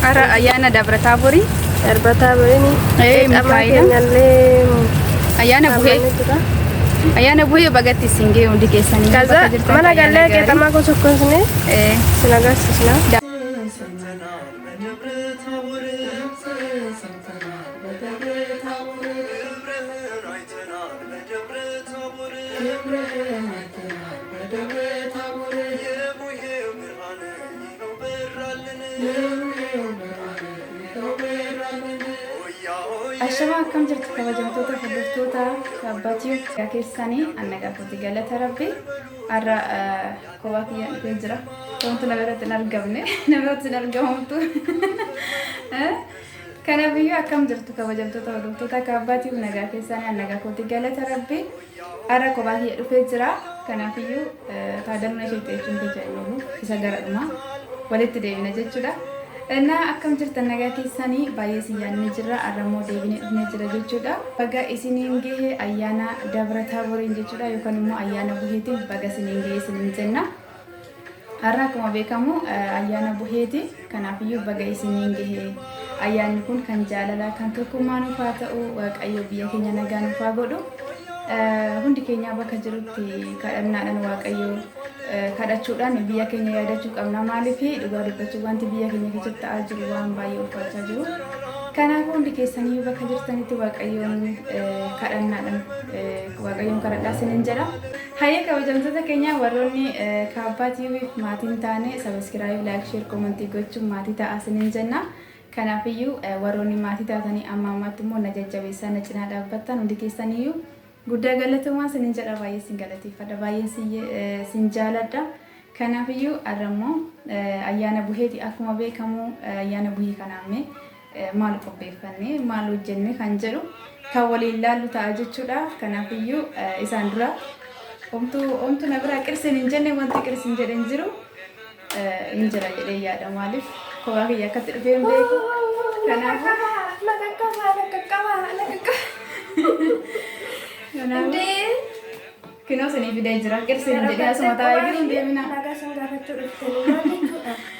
Ara ayana Dabra Tabori. Dabra Tabori ni. Mikaela. Ayana buhe. Ayana buhe bagatti singe undi keessanii. Kaza mana galee keetama ko sokkonsne. Sinagas sina. Ashama akkam jirtu kabajamtoota hordoftoota Abbaatiyu keessanii annagaafoti galata rabbi arra kophaa kiyya dhufee jira. Wanti namarratti hin argamne namarratti hin argamtu. Kanaafuu akkam jirtu kabajamtoota hordoftoota Abbaatiyu nagaa keessanii annagaafoti galata rabbi arra kophaa kiyya dhufee jira. Kanaafuu taadamna ishee jechuun tajaajilu isa garadhuma walitti deebina jechuudha. Nah akkam jirtan nagaa keessanii baay'ee siyyaanni jira arramoo deebinee dhufnee jira jechuudha. Baga isiniin gahe ayyaana Dabra Taaboriin jechuudha yookaan immoo ayyaana buheetiin baga isiniin gahe isiniin jenna. Har'a akkuma beekamu ayyaana buheeti. Kanaafiyyuu baga isiniin gahe ayyaanni kun kan jaalalaa kan tokkummaa nuuf haa ta'u Waaqayyo biyya keenya nagaa nuuf haa godhu. Hundi keenya bakka jirutti kadhannaadhaan Waaqayyo kadhachuudhaan biyya keenya yaadachuu qabna maaliif dhugaa dubbachuu wanti biyya keenya keessatti ta'aa jiru waan baay'ee ulfaachaa jiru. Kanaafuu hundi keessanii bakka jirtanitti Waaqayyoon kadhannaadhaan Waaqayyoon kadhadhaa isiniin jedha. Hayyee kabajamtoota keenya warroonni Kaabbaa TV maatiin taane sabiskiraayib laayik sheer koomentii gochuun maatii ta'aa isiniin jenna. Kanaafiyyuu warroonni maatii taatanii amma ammaatti immoo na jajjabeessaa na cinaa dhaabbattan hundi keessaniyyuu guddaa galatooma isiniin jedha baay'ee sin galateeffadha baay'ee sin jaaladha. Kanaafiyyuu arrammoo ayyaana buheeti akkuma beekamu ayyaana buhii kanaamne maal qopheeffannee maal hojjenne kan jedhu kan waliin ilaallu ta'a jechuudha. Kanaafiyyuu isaan dura omtu na bira qirsin hin jenne wanti qirsin jedhen jiru hin jira jedhee yaada maaliif kophaa kiyya akkatti dhufee hin beeku. Kanaafuu Kino seni video jira kersin jadi asuma tahu gitu dia mina. Naga singga kecil itu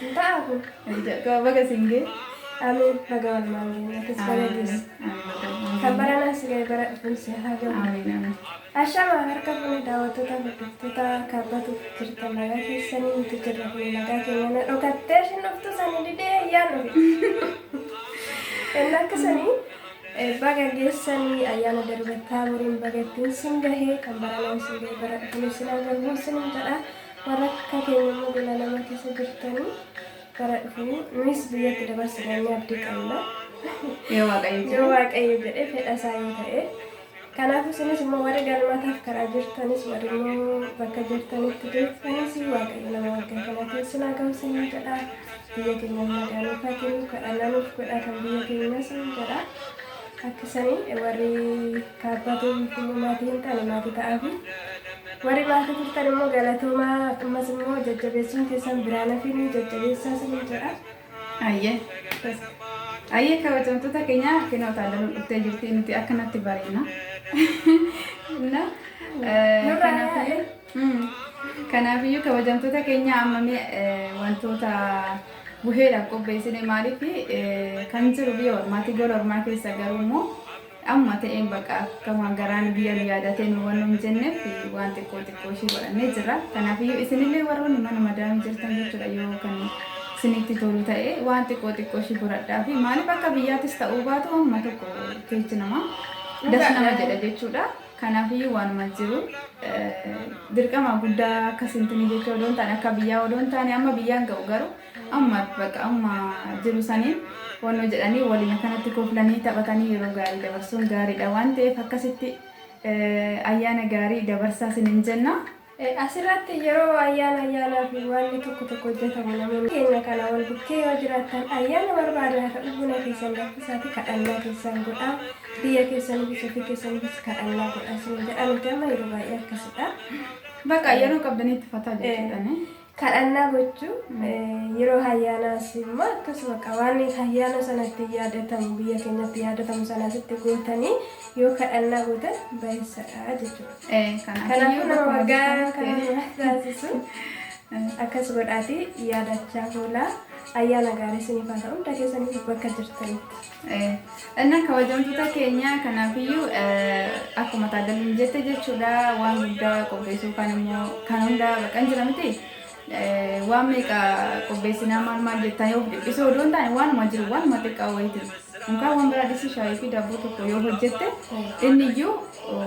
entah aku. Kau baga singge. Amin bagawan mangi. Aku sebagai dis. Kabaran nasi gaya berat pun sehat. Amin amin. Asha mahar kapuni dawa tuta kabatu cerita naga kisani itu cerita naga kemana? Okatte sinoftu sani di deh ya no. Enak kesani. Baga geessanii ayyaana Dabra Taaboriin bagattiin sin gahe kan baranaan sin gahe bara dhufanii sin agarbuun sin jedha. Warra akka keenya immoo bila nama keessa jirtanii bara dhufanii nunis biyyatti dabarsinanii abdii qabna. Yoo Waaqayyo jedhee fedha isaa yoo ta'e. Kanaafuu isinis immoo warri galmataaf karaa jirtanis warri immoo bakka jirtanitti deettanis Waaqayyo nama waggaa kanaatiin sin agarsiin jedha. Biyya keenya nagaan ufaa kennu kadhannanuuf godha kan biyya keenya sin jedha. Akkasanii warri Kaabbaa maatii hin taane maatii ta'aafi warri maatii turtan immoo galatoomaa akkasumas immoo jajjabeessuun keessan biraan hafiin jajjabeessaa isin jedha. Ayyee kabajamtoota keenya kinoo taadaluu dhuftee jirti nuti akkanatti bareena. Kanaafiyyuu kabajamtoota keenya ammamee wantoota buheedhaaf qopheessine maaliif kan jiru biyya ormaatii gola ormaa keessa garuu immoo amma ta'een bakka akkama garaan biyya nu yaadatee nu waan hin jenneef waan xiqqoo ishii godhannee jira. Kanaafiyyuu isinillee warroonni mana madaa'anii jirtan jechuudha yoo kan isinitti tolu ta'e waan xiqqoo ishii godhadhaa fi maaliif akka biyyaattis ta'uu baatu amma tokko keechi nama das nama jedha jechuudha. Kanaafiyyuu waanuma jiru dirqama guddaa akkasitti jechuu odoon taane akka biyyaa odoon taane amma biyyaan ga'u garuu amma bakka amma jiru saniin wanno jedhanii waliin akkanatti kooflanii taphatanii yeroo gaarii dabarsuun gaariidha waan ta'eef akkasitti ayyaana gaarii dabarsaa isiniin jenna. Asirratti yeroo ayyaana fi waan tokko hojjetamu namoonni keenya kana wal bukkee yoo jiraatan ayyaana barbaadan akka buna keessan gaffisaati kadhannaa keessan godhaa biyya keessan bisofi keessan bis kadhannaa godhaa isin jedha nuti amma yeroo baay'ee akkasidha. Bakka yeroo qabdanitti fataa jechuudha. Kadhannaa gochuu yeroo ayyaanaas immoo akkasuma waan ayyaana sanatti yaadatamu biyya keenyatti yaadatamu sanatti gootanii yoo kadhannaa gootan baay'isaadha jechuudha. Kanaafuu nama waggaa kana taasisu akkas godhaati yaadachaa oola. ayyaana gaarii isiniif haa ta'u hunda keessaniif bakka jirtanitti. Inna kabajamtoota keenya kanaafiyyuu akkuma taaddaluun jette jechuudha waan guddaa qopheessuu kan immoo kan hundaa baqan jira miti. Waan meeqa qopheessinaa maal jettan yoo dhiphisoo odoon taane waanuma jiru waanuma xiqqaa wayiiti. Mukaan waan biraa dhisi shaayii fi daabboo tokko yoo hojjette inni iyyuu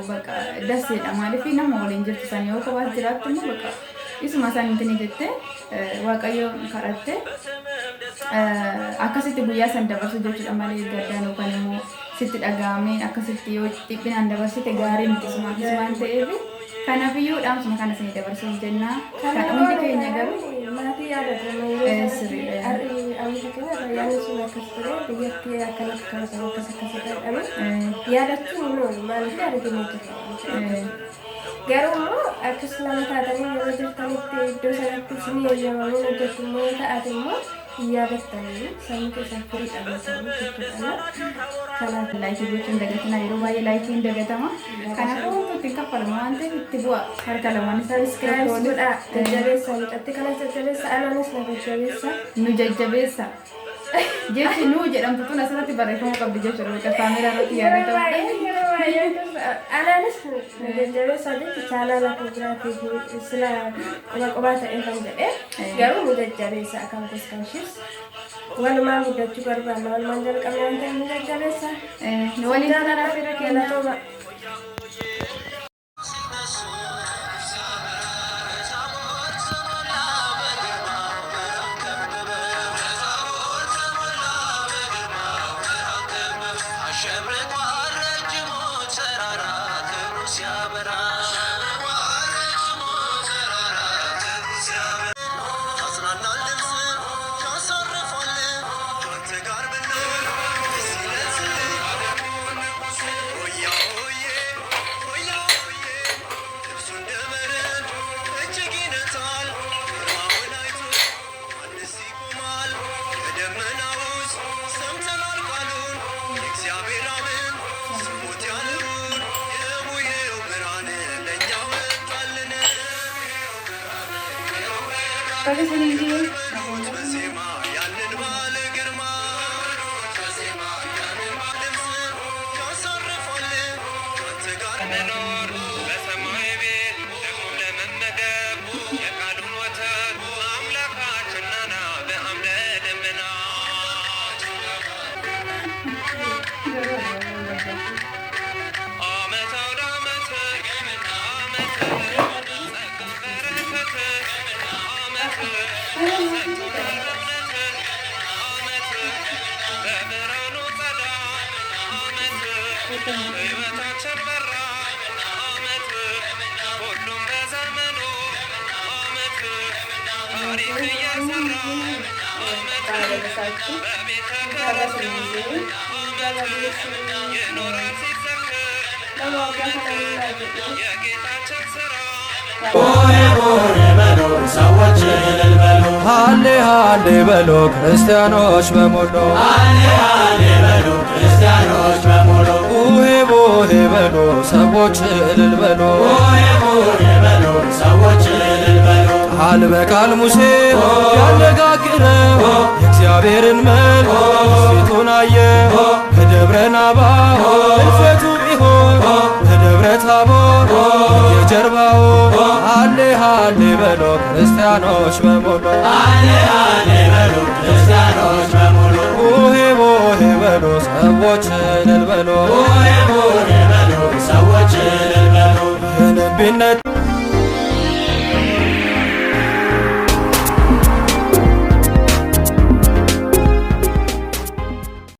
bakka dasseedha maaliif nama waliin jirtu san yoo kophaas jiraattu immoo bakka isuma isaaniitti ni jette waaqayyo kadhatte akkasitti guyyaa san dabarsu jechuudha malee gaddaan yookaan immoo sitti dhaga'amee akkasitti yoo dhiphinaan dabarsite gaarii miti isumaan ta'eef kanaafuu dhaamsuma kana isin dabarsuuf jenna kan hundi keenya garuu maatii yaadatamu amma keenya yaadni sun akkas ture biyyatti akkanatti kabasan akkas jedhame yaadachuun maaliif arginu jira garuu immoo akkas nama taatanii yeroo jirtanitti iddoo sanatti isin eeyyamamuu hojjetu immoo ta'ate immoo yaadattanii samii keessaa firii dhabeessanii jechuudha. Kanaaf laayikii gochuun dagatina yeroo baay'ee laayikiin dagatama. Kanaafuu wantoota hin kaffalamu waan ta'eef itti bu'a harka lamaan isaa iskiraayib godha. Jajjabeessa mucatti kanas jajjabeessa anaanis na jajjabeessa. Nu jajjabeessa. Jechi nuu jedhamtu tun asirratti barreeffamuu qabdi jechuudha. Kaameeraa irratti yaadatamu. Anaanis na jajjabeessa jechi chaanaala fuulduraatiif sila qophaa ta'ee kan jedhee garuu nu jajjabeessa akkam goskaashis. Walumaa guddachuu barbaanna walumaan jalqabne waan ta'eef nu jajjabeessa. Waliin jaalala fira keenya. ሃሌ ሃሌ በሉ ክርስቲያኖች በሙሉ ሃሌ ሃሌ በሉ ክርስቲያኖች በሙሉ ቡሄ ቡሄ በሉ ሰዎች እልል በሉ ቡሄ ቡሄ በሉ ሰዎች እልል በሉ ቃል በቃል ሙሴ ያነጋግረው የእግዚአብሔርን መልክ ፊቱን አየ በደብረ ናባ እልፈቱ ቢሆን በደብረ ታቦር የጀርባው ሃሌ ሃሌ በሉ ክርስቲያኖች በሙሉ ሃሌ ሃሌ በሉ ክርስቲያኖች በሙሉ ቡሄ ቡሄ በሉ ሰዎች እልል በሉ